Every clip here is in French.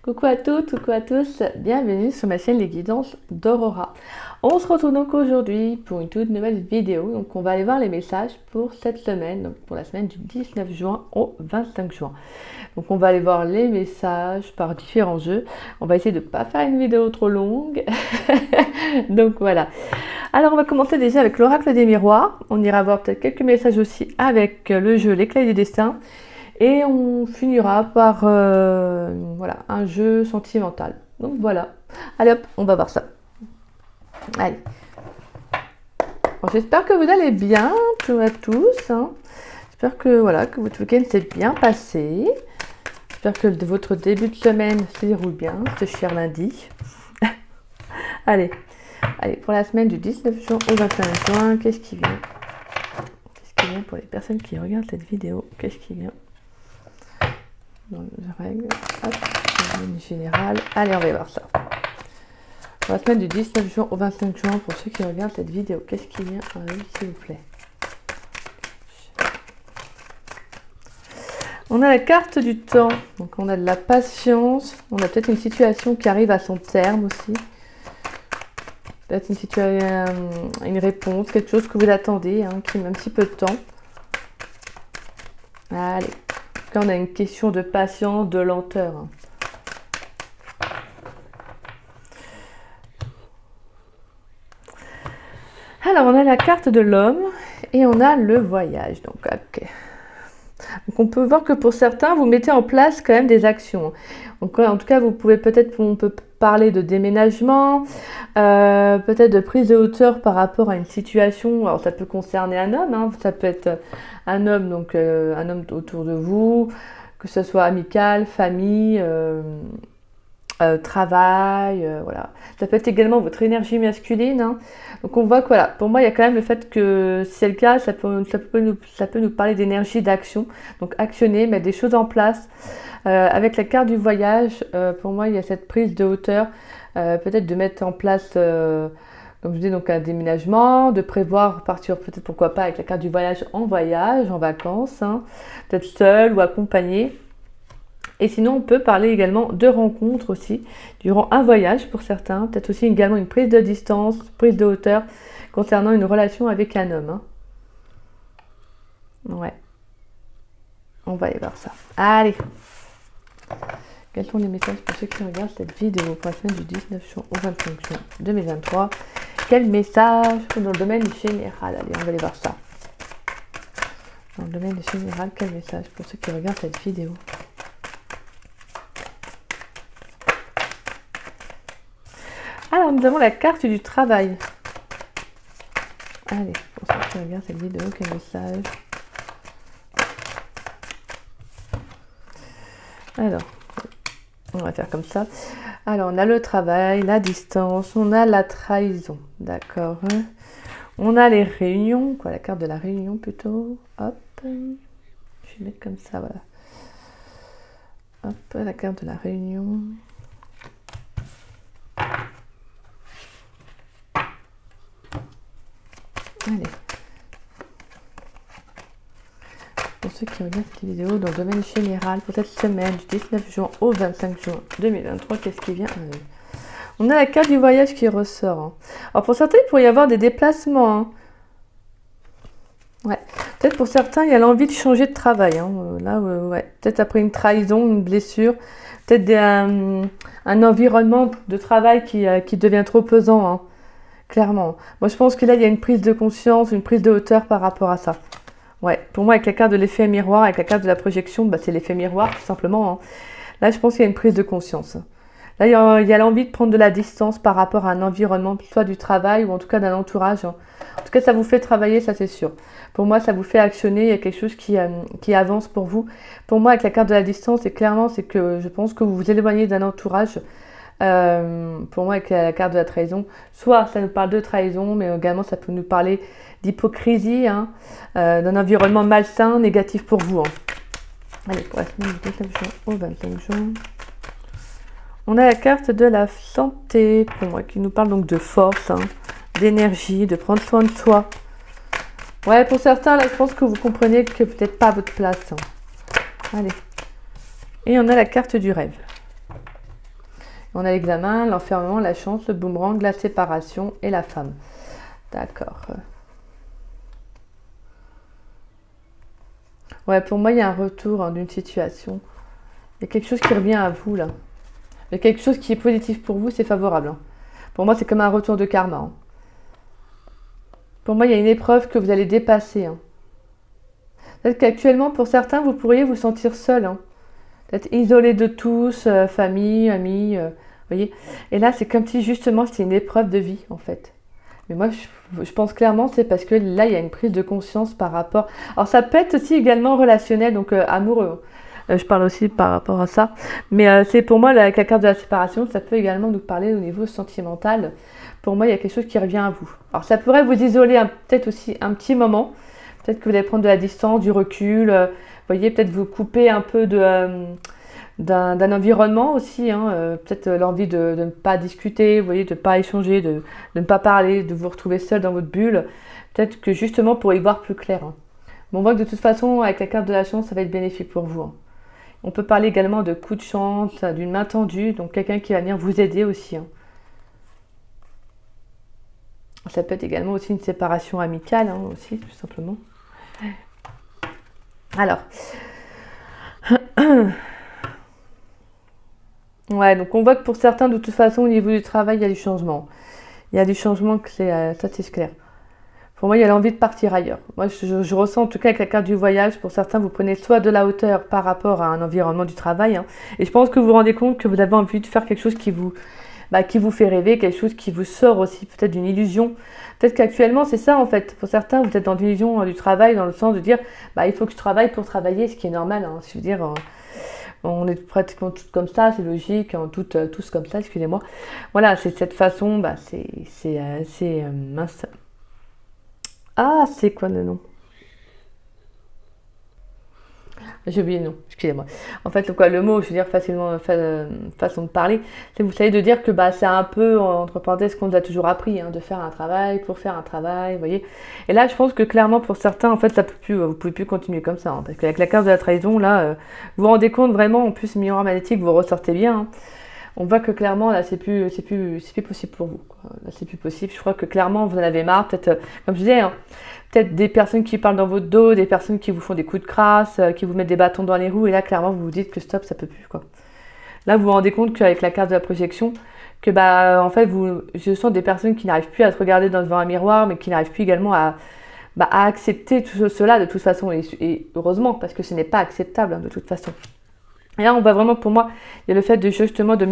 Coucou à toutes, coucou à tous, bienvenue sur ma chaîne Les Guidances d'Aurora. On se retrouve donc aujourd'hui pour une toute nouvelle vidéo. Donc on va aller voir les messages pour cette semaine, donc pour la semaine du 19 juin au 25 juin. Donc on va aller voir les messages par différents jeux. On va essayer de ne pas faire une vidéo trop longue. Donc voilà. Alors on va commencer déjà avec l'oracle des miroirs. On ira voir peut-être quelques messages aussi avec le jeu l'éclat du destin. Et on finira par voilà, un jeu sentimental. Donc voilà. Allez hop, on va voir ça. Allez. Bon, j'espère que vous allez bien, tous à tous. Hein. J'espère que, voilà, que votre week-end s'est bien passé. J'espère que votre début de semaine se déroule bien, ce cher lundi. Allez, pour la semaine du 19 juin au 25 juin, qu'est-ce qui vient? Qu'est-ce qui vient pour les personnes qui regardent cette vidéo? Qu'est-ce qui vient? Dans les règles, hop, générale. Allez, on va voir ça. Pour la semaine du 19 juin au 25 juin, pour ceux qui regardent cette vidéo, qu'est-ce qui vient? S'il vous plaît. On a la carte du temps, donc on a de la patience, on a peut-être une situation qui arrive à son terme aussi. Peut-être une réponse, quelque chose que vous attendez, hein, qui met un petit peu de temps. Allez. Là, on a une question de patience, de lenteur. Alors, on a la carte de l'homme et on a le voyage. Donc, ok. Donc, on peut voir que pour certains, vous mettez en place quand même des actions. Donc, en tout cas, on peut parler de déménagement, peut-être de prise de hauteur par rapport à une situation. Alors, ça peut concerner un homme, hein, ça peut être un homme, donc un homme autour de vous, que ce soit amical, famille, travail, voilà. Ça peut être également votre énergie masculine. Hein. Donc on voit que voilà, pour moi il y a quand même le fait que si c'est le cas, ça peut nous parler d'énergie, d'action. Donc actionner, mettre des choses en place. Avec la carte du voyage, pour moi il y a cette prise de hauteur, peut-être de mettre en place, comme je dis, donc un déménagement, de prévoir partir peut-être pourquoi pas avec la carte du voyage, en vacances, hein, peut-être seul ou accompagné. Et sinon, on peut parler également de rencontres aussi, durant un voyage pour certains, peut-être aussi également une prise de distance, prise de hauteur, concernant une relation avec un homme. Hein. Ouais. On va aller voir ça. Allez. Quels sont les messages pour ceux qui regardent cette vidéo pour la semaine du 19 juin au 25 juin 2023? Quel message dans le domaine général? Allez, on va aller voir ça. Dans le domaine général, quel message pour ceux qui regardent cette vidéo? Alors, nous avons la carte du travail. Allez, pour ceux qui regardent cette vidéo, quel message? Alors, on va faire comme ça. Alors, on a le travail, la distance, on a la trahison. D'accord. On a les réunions, quoi, la carte de la réunion plutôt. Hop. Je vais mettre comme ça, voilà. Hop, la carte de la réunion. Allez. Pour ceux qui regardent cette vidéo dans le domaine général, pour cette semaine du 19 juin au 25 juin 2023, qu'est-ce qui vient? On a la carte du voyage qui ressort. Hein. Alors pour certains, il pourrait y avoir des déplacements. Hein. Ouais. Peut-être pour certains, il y a l'envie de changer de travail. Hein. Là, ouais. Peut-être après une trahison, une blessure, peut-être un environnement de travail qui devient trop pesant. Hein. Clairement. Moi, je pense que là, il y a une prise de conscience, une prise de hauteur par rapport à ça. Ouais, pour moi, avec la carte de l'effet miroir, avec la carte de la projection, bah, c'est l'effet miroir, tout simplement. Hein. Là, je pense qu'il y a une prise de conscience. Là, il y a l'envie de prendre de la distance par rapport à un environnement, soit du travail ou en tout cas d'un entourage. Hein. En tout cas, ça vous fait travailler, ça c'est sûr. Pour moi, ça vous fait actionner, il y a quelque chose qui avance pour vous. Pour moi, avec la carte de la distance, c'est que je pense que vous vous éloignez d'un entourage. Pour moi, avec la carte de la trahison, soit ça nous parle de trahison, mais également ça peut nous parler d'hypocrisie, hein, d'un environnement malsain, négatif pour vous. Hein. Allez, pour la semaine du 19 juin au 25 juin. On a la carte de la santé, pour moi, qui nous parle donc de force, hein, d'énergie, de prendre soin de soi. Ouais, pour certains, là, je pense que vous comprenez que peut-être pas à votre place. Hein. Allez. Et on a la carte du rêve. On a l'examen, l'enfermement, la chance, le boomerang, la séparation et la femme. D'accord. Ouais, pour moi, il y a un retour d'une situation. Il y a quelque chose qui revient à vous, là. Il y a quelque chose qui est positif pour vous, c'est favorable. Hein. Pour moi, c'est comme un retour de karma. Hein. Pour moi, il y a une épreuve que vous allez dépasser. Hein. Peut-être qu'actuellement, pour certains, vous pourriez vous sentir seul. Hein. Peut-être isolé de tous, famille, amis, voyez. Et là, c'est comme si justement c'était une épreuve de vie, en fait. Mais moi, je pense clairement, c'est parce que là, il y a une prise de conscience par rapport... Alors, ça peut être aussi également relationnel, donc amoureux. Je parle aussi par rapport à ça. Mais c'est pour moi, avec la carte de la séparation, ça peut également nous parler au niveau sentimental. Pour moi, il y a quelque chose qui revient à vous. Alors, ça pourrait vous isoler peut-être aussi un petit moment. Peut-être que vous allez prendre de la distance, du recul. Vous voyez, peut-être vous couper un peu d'un environnement aussi. Hein, peut-être l'envie de ne pas discuter, vous voyez, de ne pas échanger, de ne pas parler, de vous retrouver seul dans votre bulle. Peut-être que justement, pour y voir plus clair. Hein. Bon, on voit que de toute façon, avec la carte de la chance, ça va être bénéfique pour vous. Hein. On peut parler également de coups de chance, d'une main tendue, donc quelqu'un qui va venir vous aider aussi. Hein. Ça peut être également aussi une séparation amicale, hein, aussi, tout simplement. Alors, ouais, donc on voit que pour certains, de toute façon, au niveau du travail, il y a du changement. Il y a du changement, ça c'est clair. Pour moi, il y a l'envie de partir ailleurs. Moi, je ressens en tout cas avec la carte du voyage, pour certains, vous prenez soit de la hauteur par rapport à un environnement du travail, hein, et je pense que vous vous rendez compte que vous avez envie de faire quelque chose qui vous fait rêver, quelque chose qui vous sort aussi peut-être d'une illusion. Peut-être qu'actuellement, c'est ça en fait. Pour certains, vous êtes dans l'illusion du travail, dans le sens de dire, il faut que je travaille pour travailler, ce qui est normal. Hein. Je veux dire, on est pratiquement tous comme ça, c'est logique, hein, tous comme ça, excusez-moi. Voilà, c'est cette façon, c'est mince. Ah, c'est quoi le nom? J'ai oublié le nom, excusez-moi. En fait, le mot, je veux dire facilement, façon de parler, c'est vous savez de dire que c'est un peu, entre parenthèses, qu'on nous a toujours appris, hein, de faire un travail pour faire un travail, vous voyez. Et là, je pense que clairement, pour certains, en fait, ça peut plus, vous pouvez plus continuer comme ça, hein, parce qu'avec la carte de la trahison, là, vous vous rendez compte vraiment, en plus, miroir magnétique, vous ressortez bien. Hein. On voit que clairement, là, c'est plus possible pour vous. Quoi. Là, c'est plus possible. Je crois que clairement, vous en avez marre. Peut-être, comme je disais, hein, peut-être des personnes qui parlent dans votre dos, des personnes qui vous font des coups de crasse, qui vous mettent des bâtons dans les roues. Et là, clairement, vous vous dites que stop, ça peut plus. Quoi. Là, vous vous rendez compte qu'avec la carte de la projection, que en fait, je sens des personnes qui n'arrivent plus à se regarder devant un miroir, mais qui n'arrivent plus également à accepter tout cela de toute façon. Et heureusement, parce que ce n'est pas acceptable, hein, de toute façon. Et là, on voit vraiment, pour moi, il y a le fait de justement de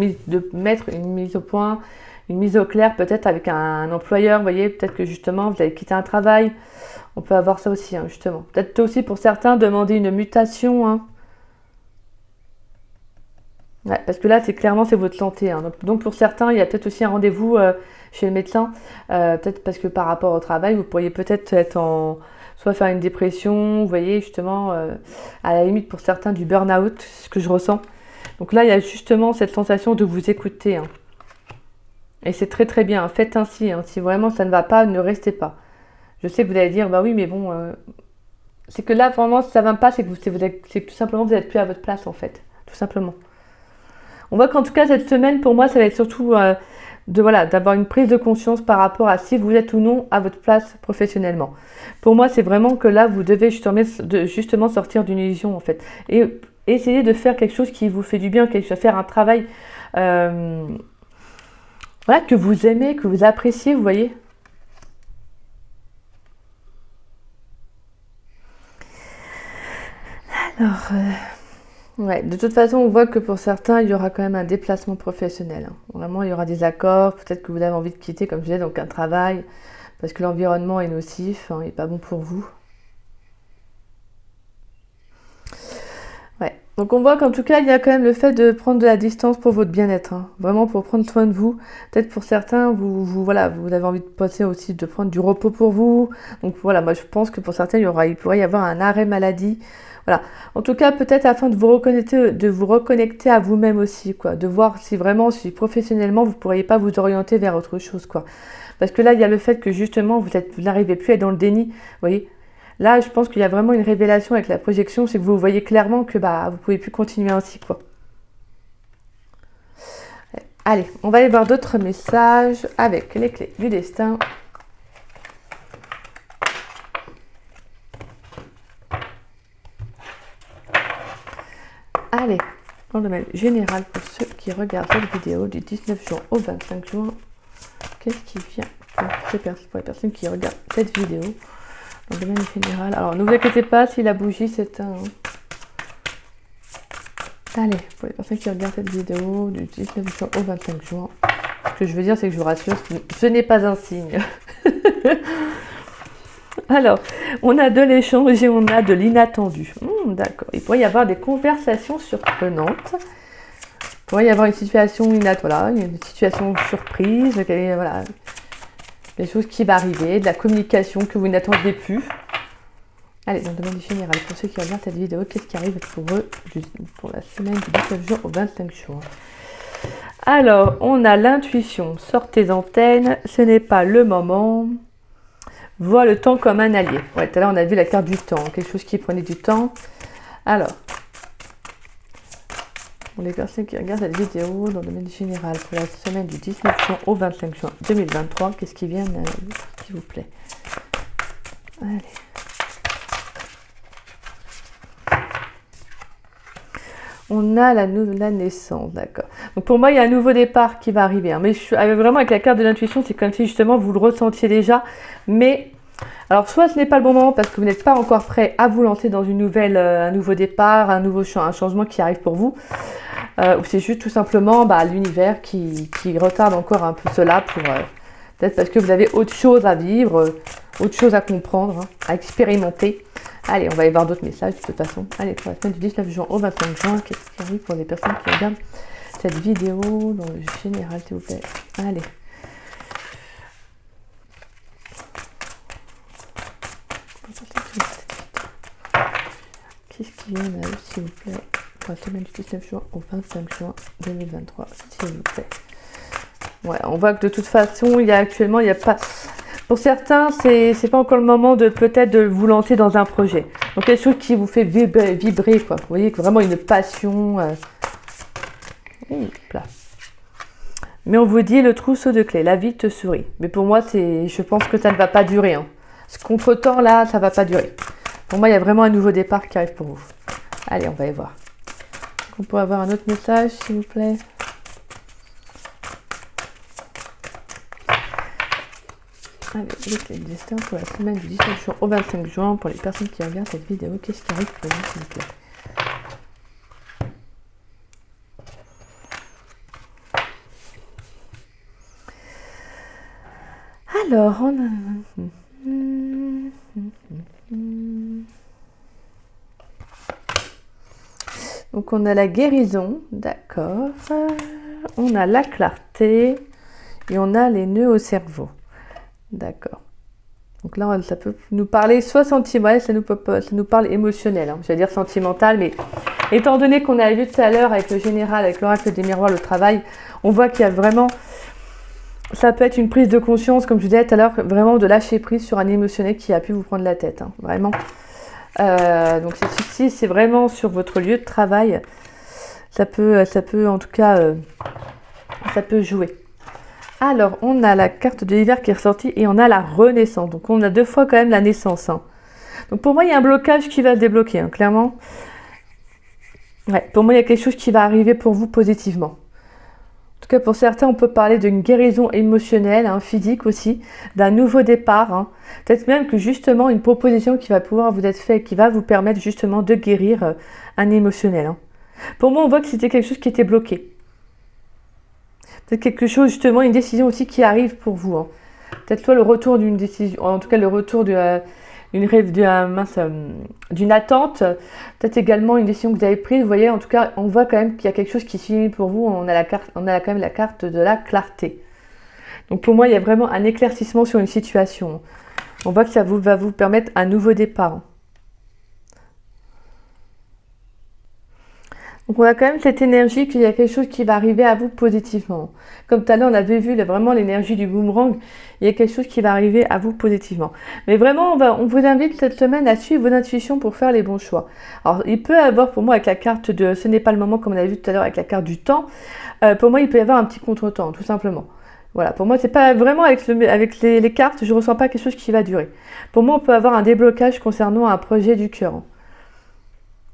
mettre une mise au point, une mise au clair, peut-être avec un employeur, vous voyez, peut-être que justement, vous allez quitter un travail. On peut avoir ça aussi, hein, justement. Peut-être aussi pour certains, demander une mutation. Hein. Ouais, parce que là, c'est votre santé. Hein. Donc, pour certains, il y a peut-être aussi un rendez-vous chez le médecin. Peut-être parce que par rapport au travail, vous pourriez peut-être être soit faire une dépression, vous voyez, justement, à la limite pour certains du burn-out, c'est ce que je ressens. Donc là, il y a justement cette sensation de vous écouter. Hein. Et c'est très très bien, faites ainsi. Hein. Si vraiment ça ne va pas, ne restez pas. Je sais que vous allez dire, oui, mais bon, c'est que là, vraiment, si ça ne va pas, c'est que tout simplement, vous n'êtes plus à votre place, en fait. Tout simplement. On voit qu'en tout cas, cette semaine, pour moi, ça va être surtout d'avoir une prise de conscience par rapport à si vous êtes ou non à votre place professionnellement. Pour moi, c'est vraiment que là, vous devez justement sortir d'une illusion, en fait. Et essayer de faire quelque chose qui vous fait du bien, faire un travail que vous aimez, que vous appréciez, vous voyez. Alors, de toute façon, on voit que pour certains, il y aura quand même un déplacement professionnel. Hein. Vraiment, il y aura des accords, peut-être que vous avez envie de quitter, comme je disais, donc un travail, parce que l'environnement est nocif, il n'est pas bon pour vous. Ouais. Donc on voit qu'en tout cas, il y a quand même le fait de prendre de la distance pour votre bien-être. Hein. Vraiment pour prendre soin de vous. Peut-être pour certains, vous avez envie de passer aussi, de prendre du repos pour vous. Donc voilà, moi je pense que pour certains, il pourrait y avoir un arrêt maladie. Voilà. En tout cas, peut-être afin de vous reconnecter à vous-même aussi, quoi. De voir si professionnellement, vous ne pourriez pas vous orienter vers autre chose, quoi. Parce que là, il y a le fait que justement, vous n'arrivez plus à être dans le déni, vous voyez. Là, je pense qu'il y a vraiment une révélation avec la projection, c'est que vous voyez clairement que vous ne pouvez plus continuer ainsi, quoi. Allez, on va aller voir d'autres messages avec les clés du destin. Allez, dans le domaine général pour ceux qui regardent cette vidéo du 19 juin au 25 juin, qu'est-ce qui vient pour les personnes qui regardent cette vidéo dans le domaine général? Alors, ne vous inquiétez pas si la bougie s'éteint. Allez, pour les personnes qui regardent cette vidéo du 19 juin au 25 juin, ce que je veux dire, c'est que je vous rassure, ce n'est pas un signe. Alors, on a de l'échange et on a de l'inattendu. D'accord. Il pourrait y avoir des conversations surprenantes. Il pourrait y avoir une situation inattendue, une situation surprise, voilà, des choses qui vont arriver, de la communication que vous n'attendiez plus. Allez, dans le domaine général, pour ceux qui regardent cette vidéo, qu'est-ce qui arrive pour eux pour la semaine du 19 juin au 25 juin? Alors, on a l'intuition. Sortez antennes, ce n'est pas le moment. Vois le temps comme un allié. Ouais, tout à l'heure, on a vu la carte du temps, quelque chose qui prenait du temps. Alors, pour les personnes qui regardent cette vidéo dans le domaine général, pour la semaine du 19 juin au 25 juin 2023, qu'est-ce qui vient, s'il vous plaît? Allez. On a la naissance, d'accord. Donc pour moi, il y a un nouveau départ qui va arriver. Hein. Mais vraiment, avec la carte de l'intuition, c'est comme si justement vous le ressentiez déjà. Mais, alors soit ce n'est pas le bon moment parce que vous n'êtes pas encore prêt à vous lancer dans une un nouveau départ, un changement qui arrive pour vous. Ou c'est juste tout simplement l'univers qui retarde encore un peu cela pour... peut-être parce que vous avez autre chose à vivre, autre chose à comprendre, hein, à expérimenter. Allez, on va aller voir d'autres messages de toute façon. Allez, pour la semaine du 19 juin au 25 juin, qu'est-ce qui arrive pour les personnes qui regardent cette vidéo dans le général, s'il vous plaît? Allez. Qu'est-ce qui vient, s'il vous plaît, pour la semaine du 19 juin au 25 juin 2023, s'il vous plaît? Ouais, on voit que de toute façon, il n'y a pas... Pour certains, c'est pas encore le moment de peut-être de vous lancer dans un projet. Donc quelque chose qui vous fait vibrer, quoi. Vous voyez que vraiment une passion. Là. Mais on vous dit le trousseau de clés, la vie te sourit. Mais pour moi, je pense que ça ne va pas durer. Hein. Ce contretemps là, ça va pas durer. Pour moi, il y a vraiment un nouveau départ qui arrive pour vous. Allez, on va y voir. On pourrait avoir un autre message, s'il vous plaît. Allez, les clés du destin pour la semaine du 19 juin au 25 juin pour les personnes qui regardent cette vidéo. Qu'est-ce qui arrive pour vous, s'il vous plaît? Alors, on a... Donc, on a la guérison, d'accord. On a la clarté et on a les nœuds au cerveau. D'accord. Donc là, ça peut nous parler soit sentimental, ça nous parle émotionnel. Hein. J'allais dire sentimental, mais étant donné qu'on a vu tout à l'heure avec le général, avec l'oracle des miroirs, le travail, on voit qu'il y a vraiment... Ça peut être une prise de conscience, comme je vous disais tout à l'heure, vraiment de lâcher prise sur un émotionnel qui a pu vous prendre la tête. Hein. Vraiment. Donc si c'est vraiment sur votre lieu de travail, ça peut en tout cas, ça peut jouer. Alors, on a la carte de l'hiver qui est ressortie et on a la renaissance. Donc, on a deux fois quand même la naissance. Hein. Donc, pour moi, il y a un blocage qui va se débloquer, hein, clairement. Ouais, pour moi, il y a quelque chose qui va arriver pour vous positivement. En tout cas, pour certains, on peut parler d'une guérison émotionnelle, hein, physique aussi, d'un nouveau départ. Hein. Peut-être même que justement, une proposition qui va pouvoir vous être faite, qui va vous permettre justement de guérir un émotionnel. Hein. Pour moi, on voit que c'était quelque chose qui était bloqué. Peut-être quelque chose, justement, une décision aussi qui arrive pour vous. Hein. Peut-être soit le retour d'une décision, en tout cas le retour d'une attente. Peut-être également une décision que vous avez prise. Vous voyez, en tout cas, on voit quand même qu'il y a quelque chose qui s'unit pour vous. On a quand même la carte de la clarté. Donc pour moi, il y a vraiment un éclaircissement sur une situation. On voit que ça va vous permettre un nouveau départ. Donc on a quand même cette énergie qu'il y a quelque chose qui va arriver à vous positivement. Comme tout à l'heure, on avait vu vraiment l'énergie du boomerang. Il y a quelque chose qui va arriver à vous positivement. Mais vraiment, on vous invite cette semaine à suivre vos intuitions pour faire les bons choix. Alors, il peut y avoir pour moi avec la carte de ce n'est pas le moment, comme on a vu tout à l'heure avec la carte du temps. Pour moi, il peut y avoir un petit contretemps, tout simplement. Voilà, pour moi, c'est pas vraiment avec les cartes, je ressens pas quelque chose qui va durer. Pour moi, on peut avoir un déblocage concernant un projet du cœur.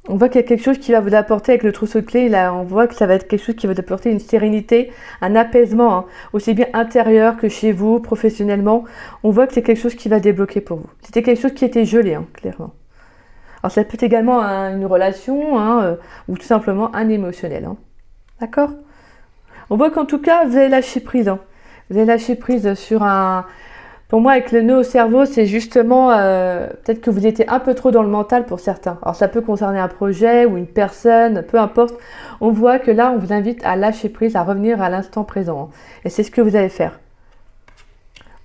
On voit qu'il y a quelque chose qui va vous apporter avec le trousseau de clés. Là, on voit que ça va être quelque chose qui va vous apporter une sérénité, un apaisement, hein, aussi bien intérieur que chez vous, professionnellement. On voit que c'est quelque chose qui va débloquer pour vous. C'était quelque chose qui était gelé, hein, clairement. Alors, ça peut être également une relation hein, ou tout simplement un émotionnel. Hein. D'accord ? On voit qu'en tout cas, vous avez lâché prise. Hein. Vous avez lâché prise sur un... Pour moi, avec le nœud au cerveau, c'est justement peut-être que vous étiez un peu trop dans le mental pour certains. Alors, ça peut concerner un projet ou une personne, peu importe. On voit que là, on vous invite à lâcher prise, à revenir à l'instant présent. Et c'est ce que vous allez faire.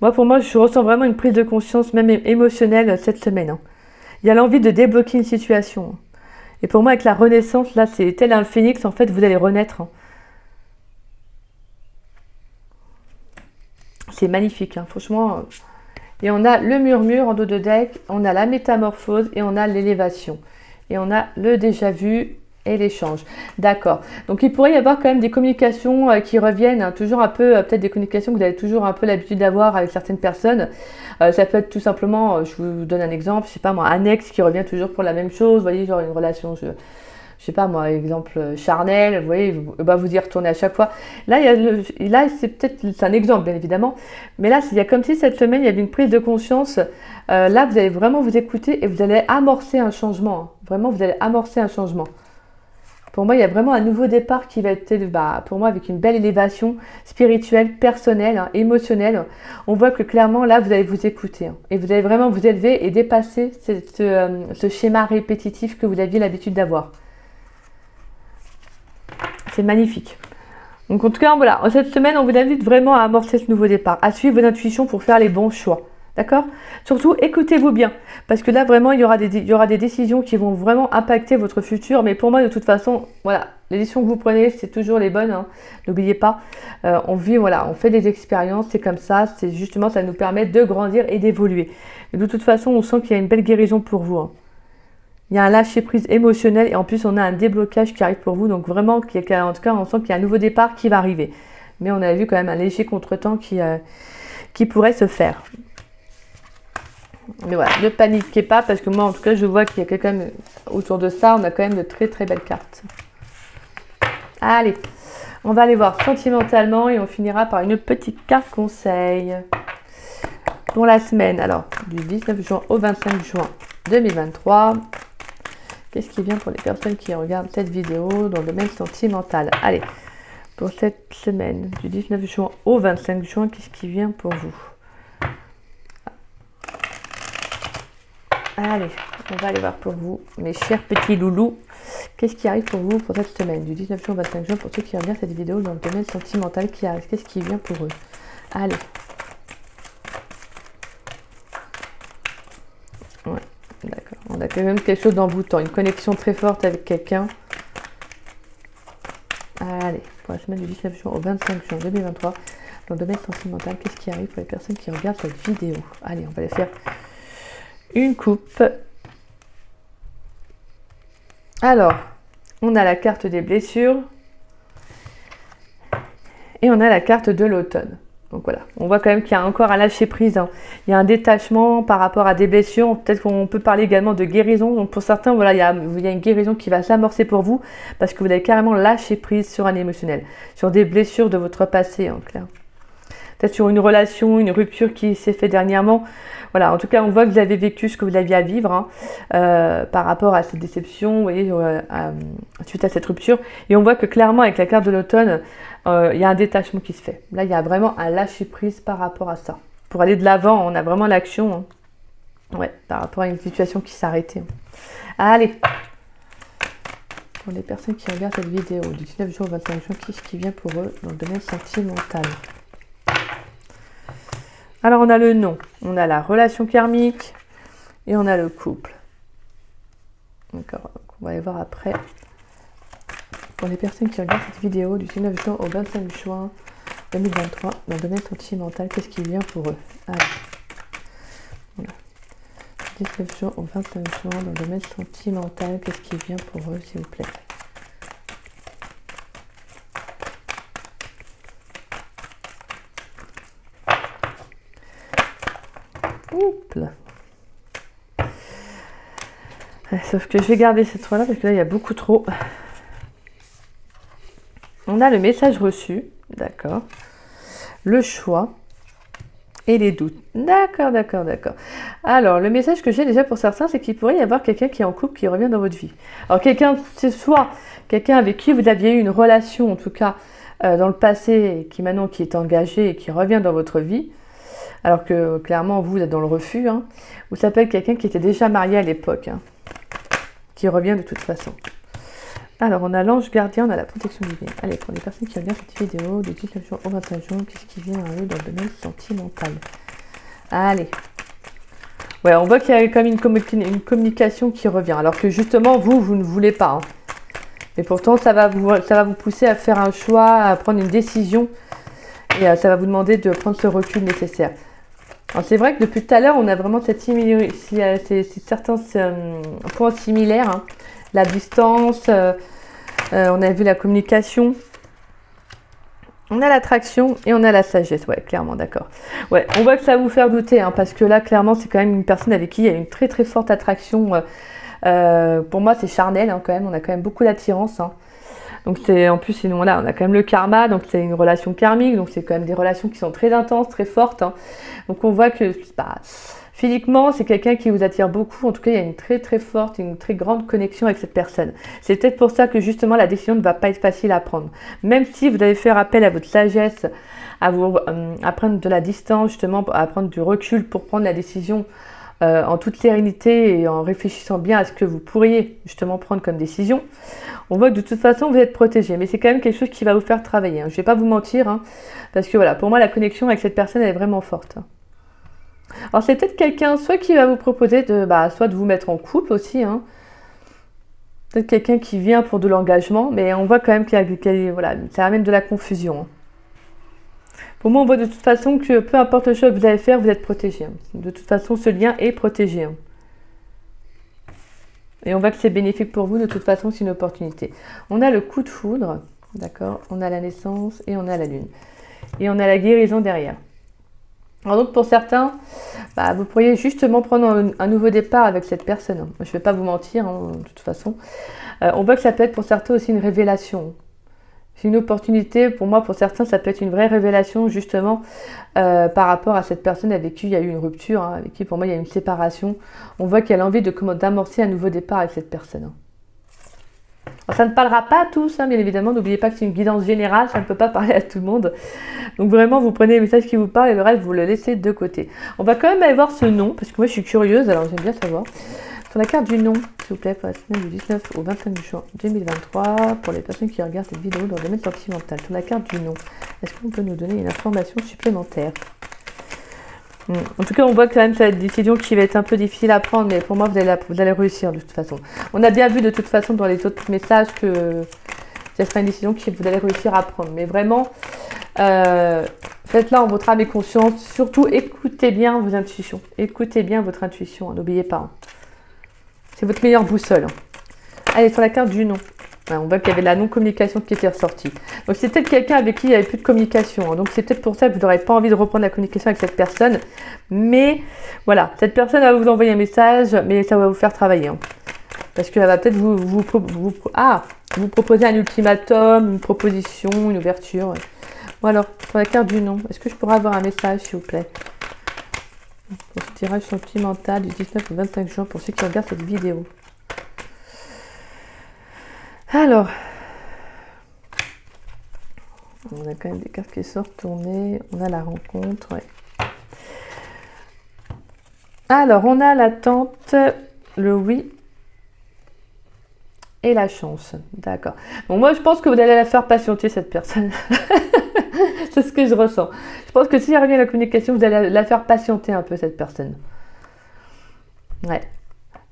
Moi, pour moi, je ressens vraiment une prise de conscience, même émotionnelle, cette semaine. Hein. Il y a l'envie de débloquer une situation. Et pour moi, avec la renaissance, là, c'est tel un phénix, en fait, vous allez renaître. Hein. C'est magnifique, hein, franchement. Et on a le murmure en dos de deck, on a la métamorphose et on a l'élévation. Et on a le déjà vu et l'échange. D'accord. Donc il pourrait y avoir quand même des communications qui reviennent, hein, toujours un peu, peut-être des communications que vous avez toujours un peu l'habitude d'avoir avec certaines personnes. Ça peut être tout simplement, je vous donne un exemple, je sais pas moi, un ex qui revient toujours pour la même chose, vous voyez, genre une relation... Je sais pas moi, exemple charnel, vous voyez, vous y retournez à chaque fois. Là, là c'est un exemple bien évidemment, mais là, il y a comme si cette semaine, il y avait une prise de conscience. Là, vous allez vraiment vous écouter et vous allez amorcer un changement. Hein. Vraiment, vous allez amorcer un changement. Pour moi, il y a vraiment un nouveau départ qui va être, pour moi, avec une belle élévation spirituelle, personnelle, hein, émotionnelle. On voit que clairement, là, vous allez vous écouter. Hein, et vous allez vraiment vous élever et dépasser ce schéma répétitif que vous aviez l'habitude d'avoir. C'est magnifique. Donc en tout cas, voilà, cette semaine, on vous invite vraiment à amorcer ce nouveau départ, à suivre vos intuitions pour faire les bons choix. D'accord ? Surtout, écoutez-vous bien. Parce que là, vraiment, il y aura des décisions qui vont vraiment impacter votre futur. Mais pour moi, de toute façon, voilà, les décisions que vous prenez, c'est toujours les bonnes. Hein. N'oubliez pas, on vit, voilà, on fait des expériences, c'est comme ça. C'est justement, ça nous permet de grandir et d'évoluer. Et de toute façon, on sent qu'il y a une belle guérison pour vous. Hein. Il y a un lâcher-prise émotionnel et en plus, on a un déblocage qui arrive pour vous. Donc vraiment, en tout cas, on sent qu'il y a un nouveau départ qui va arriver. Mais on a vu quand même un léger contretemps qui pourrait se faire. Mais voilà, ne paniquez pas parce que moi, en tout cas, je vois qu'il y a quelqu'un autour de ça. On a quand même de très très belles cartes. Allez, on va aller voir sentimentalement et on finira par une petite carte conseil. Pour la semaine, alors, du 19 juin au 25 juin 2023. Qu'est-ce qui vient pour les personnes qui regardent cette vidéo dans le domaine sentimental? Allez, pour cette semaine, du 19 juin au 25 juin, qu'est-ce qui vient pour vous? Allez, on va aller voir pour vous, mes chers petits loulous. Qu'est-ce qui arrive pour vous pour cette semaine, du 19 juin au 25 juin, pour ceux qui regardent cette vidéo dans le domaine sentimental qui arrive? Qu'est-ce qui vient pour eux? Allez. Ouais, d'accord. On a quand même quelque chose d'envoûtant, une connexion très forte avec quelqu'un. Allez, pour la semaine du 19 juin au 25 juin 2023, dans le domaine sentimental, qu'est-ce qui arrive pour les personnes qui regardent cette vidéo? Allez, on va les faire une coupe. Alors, on a la carte des blessures et on a la carte de l'automne. Donc voilà, on voit quand même qu'il y a encore un lâcher prise. Hein. Il y a un détachement par rapport à des blessures. Peut-être qu'on peut parler également de guérison. Donc pour certains, voilà, il y a une guérison qui va s'amorcer pour vous parce que vous avez carrément lâché prise sur un émotionnel, sur des blessures de votre passé, en clair. Peut-être sur une relation, une rupture qui s'est faite dernièrement. Voilà, en tout cas, on voit que vous avez vécu ce que vous aviez à vivre hein, par rapport à cette déception, vous voyez, suite à cette rupture. Et on voit que clairement, avec la carte de l'automne, il y a un détachement qui se fait. Là, il y a vraiment un lâcher-prise par rapport à ça. Pour aller de l'avant, on a vraiment l'action. Hein. Ouais, par rapport à une situation qui s'arrêtait. Allez. Pour les personnes qui regardent cette vidéo du 19 juin au 25 juin, qu'est-ce qui vient pour eux dans le domaine sentimental? Alors, on a le nom, on a la relation karmique et on a le couple. D'accord, on va aller voir après pour les personnes qui regardent cette vidéo du 19 juin au 25 juin 2023 dans le domaine sentimental, qu'est-ce qui vient pour eux? Alors, voilà. 19 juin au 25 juin dans le domaine sentimental, qu'est-ce qui vient pour eux, s'il vous plaît? Oups là. Sauf que je vais garder cette fois-là parce que là, il y a beaucoup trop. On a le message reçu, d'accord. Le choix et les doutes. D'accord, d'accord, d'accord. Alors, le message que j'ai déjà pour certains, c'est qu'il pourrait y avoir quelqu'un qui est en couple qui revient dans votre vie. Alors, quelqu'un, c'est soit quelqu'un avec qui vous aviez eu une relation, en tout cas dans le passé, qui maintenant qui est engagé et qui revient dans votre vie. Alors que clairement, vous êtes dans le refus. Hein. Ou ça peut être quelqu'un qui était déjà marié à l'époque. Hein, qui revient de toute façon. Alors, on a l'ange gardien, on a la protection divine. Allez, pour les personnes qui regardent cette vidéo de 19 jours au 25 jours, qu'est-ce qui vient à eux dans le domaine sentimental? Allez. Ouais, on voit qu'il y a quand même une communication qui revient. Alors que justement, vous ne voulez pas. Hein. Mais pourtant, ça va vous pousser à faire un choix, à prendre une décision. Et ça va vous demander de prendre ce recul nécessaire. Alors c'est vrai que depuis tout à l'heure, on a vraiment certains points similaires. Hein. La distance, on a vu la communication, on a l'attraction et on a la sagesse. Ouais, clairement, d'accord. Ouais, on voit que ça va vous faire douter, hein, parce que là, clairement, c'est quand même une personne avec qui il y a une très très forte attraction. Pour moi, c'est charnel, hein, quand même. On a quand même beaucoup d'attirance. Hein. Donc c'est en plus, sinon là, on a quand même le karma, donc c'est une relation karmique, donc c'est quand même des relations qui sont très intenses, très fortes. Hein. Donc on voit que physiquement, c'est quelqu'un qui vous attire beaucoup. En tout cas, il y a une très très forte, une très grande connexion avec cette personne. C'est peut-être pour ça que justement la décision ne va pas être facile à prendre. Même si vous allez faire appel à votre sagesse, à prendre de la distance, justement, à prendre du recul pour prendre la décision en toute sérénité et en réfléchissant bien à ce que vous pourriez justement prendre comme décision, on voit que de toute façon vous êtes protégé, mais c'est quand même quelque chose qui va vous faire travailler. Hein. Je ne vais pas vous mentir, hein, parce que voilà, pour moi la connexion avec cette personne elle est vraiment forte. Alors c'est peut-être quelqu'un soit qui va vous proposer soit de vous mettre en couple aussi, hein. Peut-être quelqu'un qui vient pour de l'engagement, mais on voit quand même voilà, ça amène de la confusion. Hein. Pour moi, on voit de toute façon que peu importe le choix que vous allez faire, vous êtes protégé. Hein. De toute façon, ce lien est protégé. Hein. Et on voit que c'est bénéfique pour vous, de toute façon, c'est une opportunité. On a le coup de foudre, d'accord? On a la naissance et on a la lune. Et on a la guérison derrière. Alors donc, pour certains, vous pourriez justement prendre un nouveau départ avec cette personne. Je ne vais pas vous mentir, hein, de toute façon. On voit que ça peut être pour certains aussi une révélation. C'est une opportunité, pour moi, pour certains, ça peut être une vraie révélation, justement, par rapport à cette personne avec qui il y a eu une rupture, hein, avec qui, pour moi, il y a eu une séparation. On voit qu'elle a envie d'amorcer un nouveau départ avec cette personne. Hein. Alors, ça ne parlera pas à tous, hein, bien évidemment. N'oubliez pas que c'est une guidance générale, ça ne peut pas parler à tout le monde. Donc, vraiment, vous prenez les messages qui vous parlent et le reste, vous le laissez de côté. On va quand même aller voir ce nom, parce que moi, je suis curieuse, alors j'aime bien savoir. Sur la carte du nom, s'il vous plaît, pour la semaine du 19 au 25 juin 2023, pour les personnes qui regardent cette vidéo dans le domaine sentimental. Sur la carte du nom, est-ce qu'on peut nous donner une information supplémentaire? En tout cas, on voit que quand même cette décision qui va être un peu difficile à prendre, mais pour moi, vous allez réussir de toute façon. On a bien vu de toute façon dans les autres messages que ce sera une décision que vous allez réussir à prendre. Mais vraiment, faites-la en votre âme et conscience. Surtout, écoutez bien vos intuitions. Écoutez bien votre intuition, hein, n'oubliez pas. Hein. C'est votre meilleure boussole. Allez, sur la carte du nom. On voit qu'il y avait la non-communication qui était ressortie. Donc, c'est peut-être quelqu'un avec qui il n'y avait plus de communication. Hein. Donc, c'est peut-être pour ça que vous n'aurez pas envie de reprendre la communication avec cette personne. Mais, voilà, cette personne va vous envoyer un message, mais ça va vous faire travailler. Hein. Parce qu'elle va peut-être vous proposer un ultimatum, une proposition, une ouverture. Ouais. Bon, alors, sur la carte du nom, est-ce que je pourrais avoir un message, s'il vous plaît? Pour ce tirage sentimental du 19 au 25 juin pour ceux qui regardent cette vidéo. Alors, on a quand même des cartes qui sont retournées. On a la rencontre. Ouais. Alors, on a l'attente, le oui et la chance. D'accord. Bon, moi, je pense que vous allez la faire patienter, cette personne. C'est ce que je ressens. Je pense que s'il revient à la communication, vous allez la faire patienter un peu, cette personne. Ouais.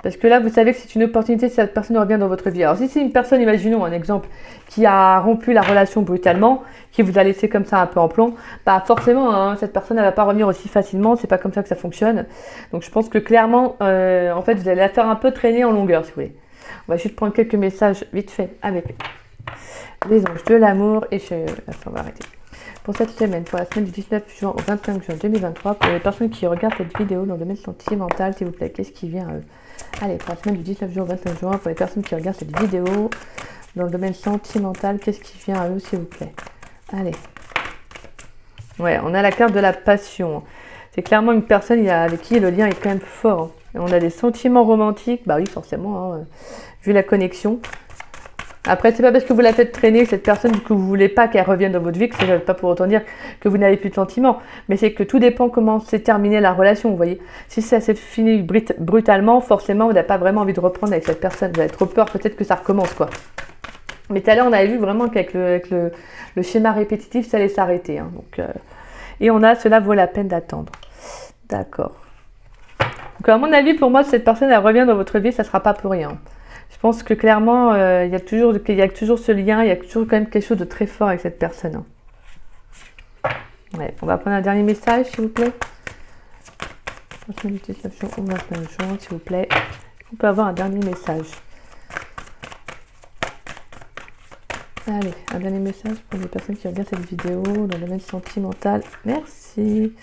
Parce que là, vous savez que c'est une opportunité si cette personne revient dans votre vie. Alors, si c'est une personne, imaginons un exemple, qui a rompu la relation brutalement, qui vous a laissé comme ça un peu en plomb, bah forcément, hein, cette personne, elle va pas revenir aussi facilement. C'est pas comme ça que ça fonctionne. Donc, je pense que clairement, en fait, vous allez la faire un peu traîner en longueur, si vous voulez. On va juste prendre quelques messages vite fait avec les anges de l'amour et on va arrêter. Pour cette semaine, pour la semaine du 19 juin au 25 juin 2023, pour les personnes qui regardent cette vidéo dans le domaine sentimental, s'il vous plaît, qu'est-ce qui vient à eux? Allez, pour la semaine du 19 juin au 25 juin, pour les personnes qui regardent cette vidéo dans le domaine sentimental, qu'est-ce qui vient à eux, s'il vous plaît? Allez. Ouais, on a la carte de la passion. C'est clairement une personne avec qui le lien est quand même fort. Hein. On a des sentiments romantiques, bah oui, forcément, hein, vu la connexion. Après, c'est pas parce que vous la faites traîner cette personne que vous voulez pas qu'elle revienne dans votre vie, que ça ne veut pas pour autant dire que vous n'avez plus de sentiments. Mais c'est que tout dépend comment s'est terminée la relation, vous voyez. Si ça s'est fini brutalement, forcément, vous n'avez pas vraiment envie de reprendre avec cette personne. Vous avez trop peur, peut-être que ça recommence, quoi. Mais tout à l'heure, on avait vu vraiment qu'avec le schéma répétitif, ça allait s'arrêter. Hein. Donc, et on a, cela vaut la peine d'attendre. D'accord. Donc, à mon avis, pour moi, si cette personne, elle revient dans votre vie, ça ne sera pas pour rien. Je pense que clairement, il y a toujours ce lien, il y a toujours quand même quelque chose de très fort avec cette personne. Hein. Ouais, on va prendre un dernier message, s'il vous plaît. 19 juin, 29 juin, s'il vous plaît. On peut avoir un dernier message. Allez, un dernier message pour les personnes qui regardent cette vidéo dans le domaine sentimental. Merci.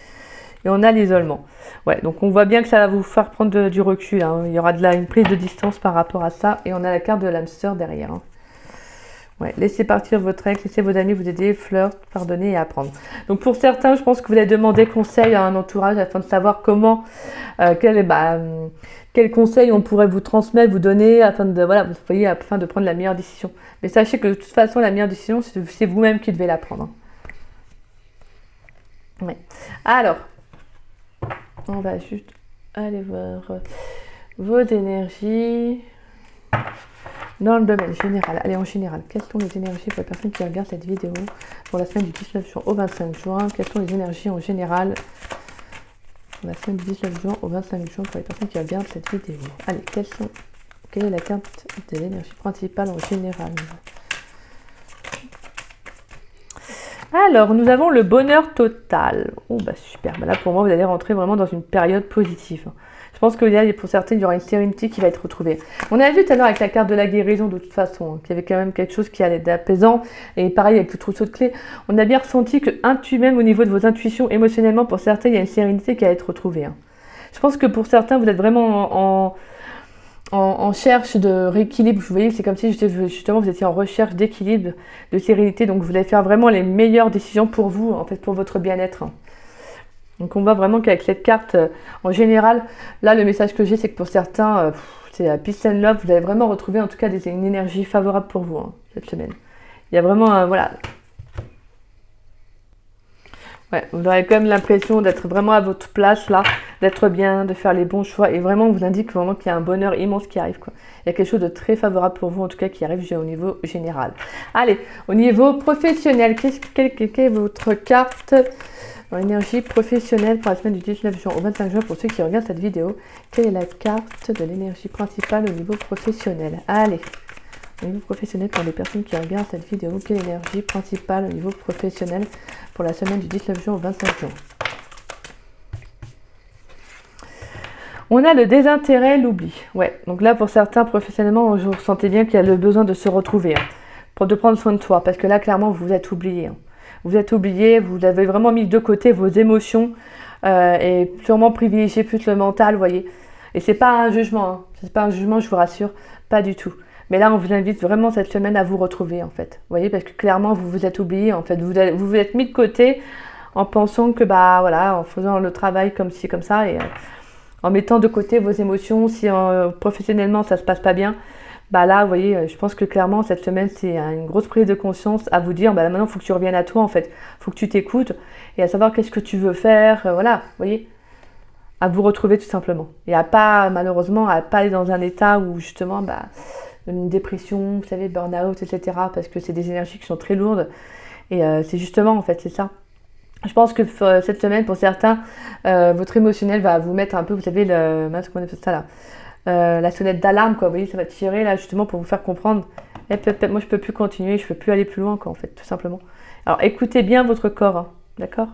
Et on a l'isolement. Ouais, donc on voit bien que ça va vous faire prendre du recul. Hein. Il y aura une prise de distance par rapport à ça. Et on a la carte de l'âme sœur derrière. Hein. Ouais, laissez partir votre ex, laissez vos amis vous aider, flirt, pardonner et apprendre. Donc pour certains, je pense que vous allez demander conseil à un entourage afin de savoir comment, quels conseils on pourrait vous transmettre, vous donner afin de prendre la meilleure décision. Mais sachez que de toute façon, la meilleure décision, c'est vous-même qui devez la prendre. Hein. Ouais. Alors, on va juste aller voir vos énergies dans le domaine général. Allez, en général, quelles sont les énergies pour les personnes qui regardent cette vidéo pour la semaine du 19 juin au 25 juin? Quelles sont les énergies en général pour la semaine du 19 juin au 25 juin pour les personnes qui regardent cette vidéo? Allez, quelle est la carte de l'énergie principale en général? Alors, nous avons le bonheur total. Oh, bah super. Bah là, pour moi, vous allez rentrer vraiment dans une période positive. Je pense que là, pour certains, il y aura une sérénité qui va être retrouvée. On a vu tout à l'heure avec la carte de la guérison, de toute façon, hein, qu'il y avait quand même quelque chose qui allait d'apaisant. Et pareil, avec le trousseau de clés, on a bien ressenti que même au niveau de vos intuitions, émotionnellement, pour certains, il y a une sérénité qui va être retrouvée. Hein. Je pense que pour certains, vous êtes vraiment en recherche de rééquilibre. Vous voyez, c'est comme si justement vous étiez en recherche d'équilibre, de sérénité. Donc vous allez faire vraiment les meilleures décisions pour vous, en fait, pour votre bien-être. Donc on voit vraiment qu'avec cette carte, en général, là le message que j'ai, c'est que pour certains, c'est peace and love. Vous allez vraiment retrouver en tout cas une énergie favorable pour vous cette semaine. Il y a vraiment, voilà. Ouais, vous aurez quand même l'impression d'être vraiment à votre place là, d'être bien, de faire les bons choix. Et vraiment, on vous indique vraiment qu'il y a un bonheur immense qui arrive, quoi. Il y a quelque chose de très favorable pour vous, en tout cas, qui arrive au niveau général. Allez, au niveau professionnel, quelle est votre carte en énergie professionnelle pour la semaine du 19 juin au 25 juin pour ceux qui regardent cette vidéo? Quelle est la carte de l'énergie principale au niveau professionnel? Allez, au niveau professionnel pour les personnes qui regardent cette vidéo, quelle est l'énergie principale au niveau professionnel pour la semaine du 19 juin au 25 juin? On a le désintérêt, l'oubli. Ouais, donc là pour certains professionnellement, vous ressentez bien qu'il y a le besoin de se retrouver, de prendre soin de soi, parce que là clairement vous vous êtes oublié. Vous êtes oublié, vous avez vraiment mis de côté vos émotions et sûrement privilégié plus le mental, vous voyez. Et c'est pas un jugement, c'est pas un jugement, je vous rassure, pas du tout. Mais là, on vous invite vraiment cette semaine à vous retrouver, en fait. Vous voyez, parce que clairement, vous vous êtes oublié, en fait. Vous vous êtes mis de côté en pensant que, en faisant le travail comme ci, comme ça, et en mettant de côté vos émotions, si professionnellement, ça se passe pas bien, là, vous voyez, je pense que clairement, cette semaine, c'est une grosse prise de conscience à vous dire, là, maintenant, il faut que tu reviennes à toi, en fait. Il faut que tu t'écoutes et à savoir qu'est-ce que tu veux faire, voilà, vous voyez, à vous retrouver tout simplement. Et malheureusement, à pas aller dans un état où, justement, une dépression, vous savez, burn-out, etc. Parce que c'est des énergies qui sont très lourdes. Et c'est justement, en fait, c'est ça. Je pense que cette semaine, pour certains, votre émotionnel va vous mettre un peu, vous savez, comment on appelle ça là, la sonnette d'alarme, quoi. Vous voyez, ça va tirer là justement pour vous faire comprendre. Moi, je peux plus continuer, je peux plus aller plus loin, quoi, en fait, tout simplement. Alors, écoutez bien votre corps, hein, d'accord?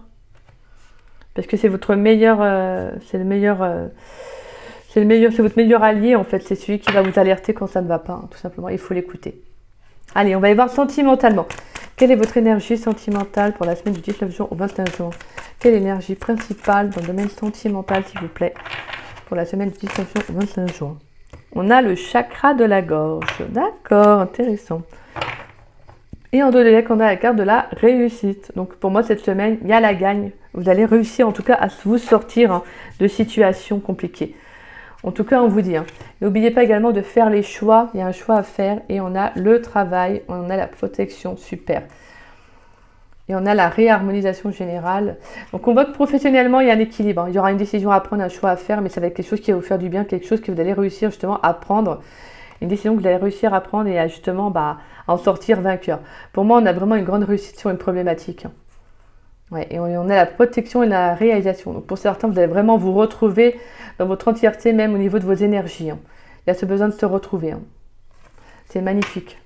Parce que c'est votre meilleur, c'est votre meilleur allié, en fait. C'est celui qui va vous alerter quand ça ne va pas, hein, tout simplement. Il faut l'écouter. Allez, on va y voir sentimentalement. Quelle est votre énergie sentimentale pour la semaine du 19 juin au 21 juin? Quelle énergie principale dans le domaine sentimental, s'il vous plaît, pour la semaine du 19 juin au 21 juin? On a le chakra de la gorge. D'accord, intéressant. Et en dos de deck, on a la carte de la réussite. Donc pour moi, cette semaine, il y a la gagne. Vous allez réussir en tout cas à vous sortir, hein, de situations compliquées. En tout cas, on vous dit. Hein. N'oubliez pas également de faire les choix. Il y a un choix à faire. Et on a le travail, on a la protection, super. Et on a la réharmonisation générale. Donc on voit que professionnellement, il y a un équilibre. Hein. Il y aura une décision à prendre, un choix à faire, mais ça va être quelque chose qui va vous faire du bien, quelque chose que vous allez réussir justement à prendre. Une décision que vous allez réussir à prendre et à justement en sortir vainqueur. Pour moi, on a vraiment une grande réussite sur une problématique. Ouais, et on a la protection et la réalisation. Donc pour certains, vous allez vraiment vous retrouver dans votre entièreté, même au niveau de vos énergies. Hein. Il y a ce besoin de se retrouver. Hein. C'est magnifique.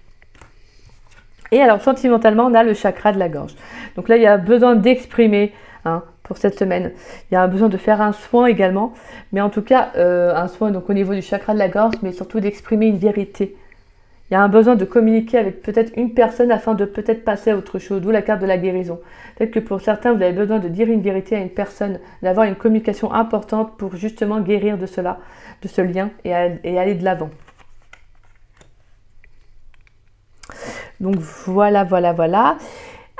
Et alors, sentimentalement, on a le chakra de la gorge. Donc là, il y a besoin d'exprimer, hein, pour cette semaine. Il y a besoin de faire un soin également. Mais en tout cas, un soin donc, au niveau du chakra de la gorge, mais surtout d'exprimer une vérité. Il y a un besoin de communiquer avec peut-être une personne afin de peut-être passer à autre chose, d'où la carte de la guérison. Peut-être que pour certains, vous avez besoin de dire une vérité à une personne, d'avoir une communication importante pour justement guérir de cela, de ce lien et aller de l'avant. Donc voilà.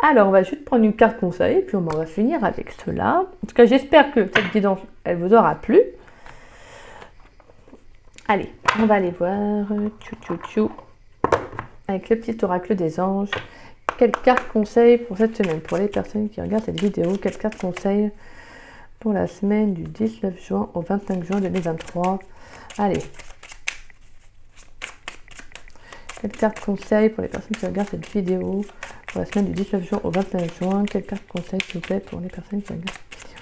Alors, on va juste prendre une carte conseil, puis on va finir avec cela. En tout cas, j'espère que cette guidance, elle vous aura plu. Allez, on va aller voir. Avec le petit oracle des anges. Quelle carte conseil pour cette semaine? Pour les personnes qui regardent cette vidéo, quelle carte conseil pour la semaine du 19 juin au 25 juin 2023? Allez. Quelle carte conseil pour les personnes qui regardent cette vidéo pour la semaine du 19 juin au 21 juin? Quelle carte conseil, s'il vous plaît, pour les personnes qui regardent cette vidéo?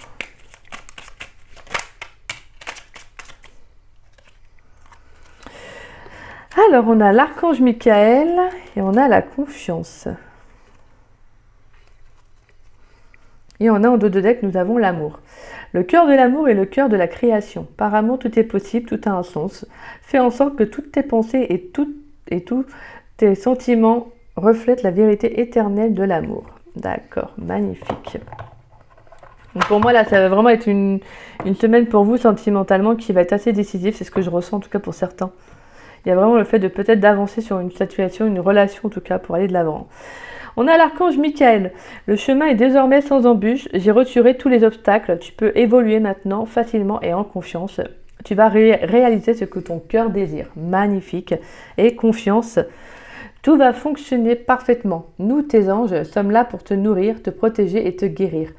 Alors, on a l'archange Michael et on a la confiance. Et on a en dos de deck, nous avons l'amour. Le cœur de l'amour est le cœur de la création. Par amour, tout est possible, tout a un sens. Fais en sorte que toutes tes pensées et tous tes sentiments reflètent la vérité éternelle de l'amour. D'accord, magnifique. Donc pour moi, là, ça va vraiment être une semaine pour vous sentimentalement qui va être assez décisive. C'est ce que je ressens en tout cas pour certains. Il y a vraiment le fait de peut-être d'avancer sur une situation, une relation en tout cas, pour aller de l'avant. On a l'archange Michael. Le chemin est désormais sans embûche. J'ai retiré tous les obstacles. Tu peux évoluer maintenant facilement et en confiance. Tu vas réaliser ce que ton cœur désire. Magnifique. Et confiance. Tout va fonctionner parfaitement. Nous, tes anges, sommes là pour te nourrir, te protéger et te guérir.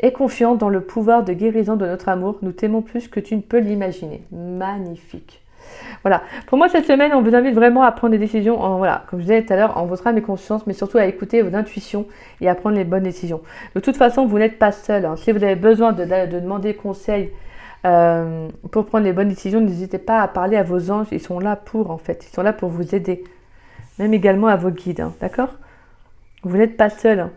Aie confiance dans le pouvoir de guérison de notre amour. Nous t'aimons plus que tu ne peux l'imaginer. Magnifique. Voilà, pour moi cette semaine, on vous invite vraiment à prendre des décisions, comme je disais tout à l'heure, en votre âme et conscience, mais surtout à écouter vos intuitions et à prendre les bonnes décisions. De toute façon, vous n'êtes pas seul. Hein. Si vous avez besoin de demander conseil pour prendre les bonnes décisions, n'hésitez pas à parler à vos anges. Ils sont là pour, en fait, ils sont là pour vous aider. Même également à vos guides, hein, d'accord? Vous n'êtes pas seul. Hein.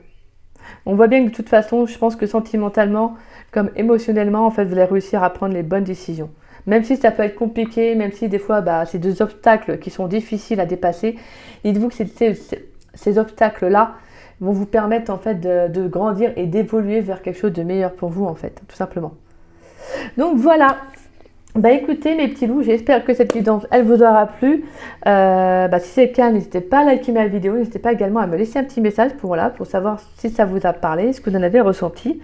On voit bien que de toute façon, je pense que sentimentalement, comme émotionnellement, en fait, vous allez réussir à prendre les bonnes décisions. Même si ça peut être compliqué, même si des fois, c'est des obstacles qui sont difficiles à dépasser, dites-vous que ces obstacles-là vont vous permettre en fait de grandir et d'évoluer vers quelque chose de meilleur pour vous, en fait, tout simplement. Donc voilà. Écoutez mes petits loups, j'espère que cette guidance, elle vous aura plu. Si c'est le cas, n'hésitez pas à liker ma vidéo, n'hésitez pas également à me laisser un petit message pour savoir si ça vous a parlé, ce que vous en avez ressenti.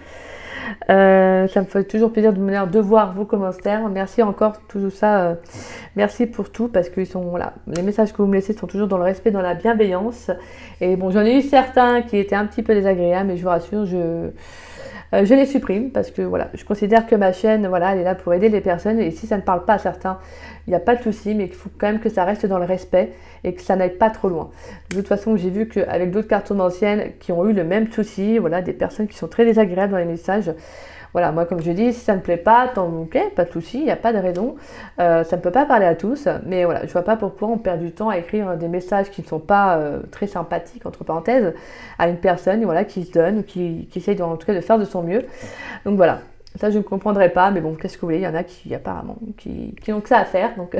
Ça me fait toujours plaisir de voir vos commentaires. Merci encore tout ça. Merci pour tout parce que les messages que vous me laissez sont toujours dans le respect, dans la bienveillance. Et bon, j'en ai eu certains qui étaient un petit peu désagréables, mais je vous rassure, je les supprime parce que je considère que ma chaîne, elle est là pour aider les personnes. Et si ça ne parle pas à certains, il n'y a pas de souci, mais il faut quand même que ça reste dans le respect et que ça n'aille pas trop loin. De toute façon, j'ai vu qu'avec d'autres cartons anciennes qui ont eu le même souci, voilà, des personnes qui sont très désagréables dans les messages. Voilà, moi comme je dis, si ça ne plaît pas, tant ok, pas de souci, il n'y a pas de raison. Ça ne peut pas parler à tous, mais voilà, je vois pas pourquoi on perd du temps à écrire des messages qui ne sont pas très sympathiques, entre parenthèses, à une personne voilà, qui se donne, qui essaye en tout cas de faire de son mieux. Donc voilà, ça je ne comprendrai pas, mais bon, qu'est-ce que vous voulez, il y en a qui apparemment, qui n'ont que ça à faire, donc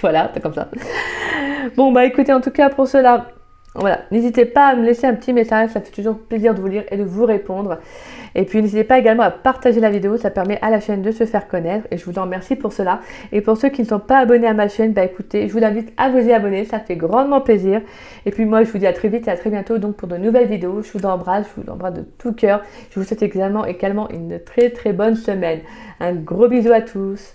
voilà, c'est comme ça. Bon bah écoutez, en tout cas pour cela, voilà, n'hésitez pas à me laisser un petit message, ça fait toujours plaisir de vous lire et de vous répondre. Et puis n'hésitez pas également à partager la vidéo, ça permet à la chaîne de se faire connaître et je vous en remercie pour cela. Et pour ceux qui ne sont pas abonnés à ma chaîne, bah écoutez, je vous invite à vous y abonner, ça fait grandement plaisir. Et puis moi je vous dis à très vite et à très bientôt donc pour de nouvelles vidéos. Je vous embrasse de tout cœur. Je vous souhaite également une très très bonne semaine. Un gros bisou à tous.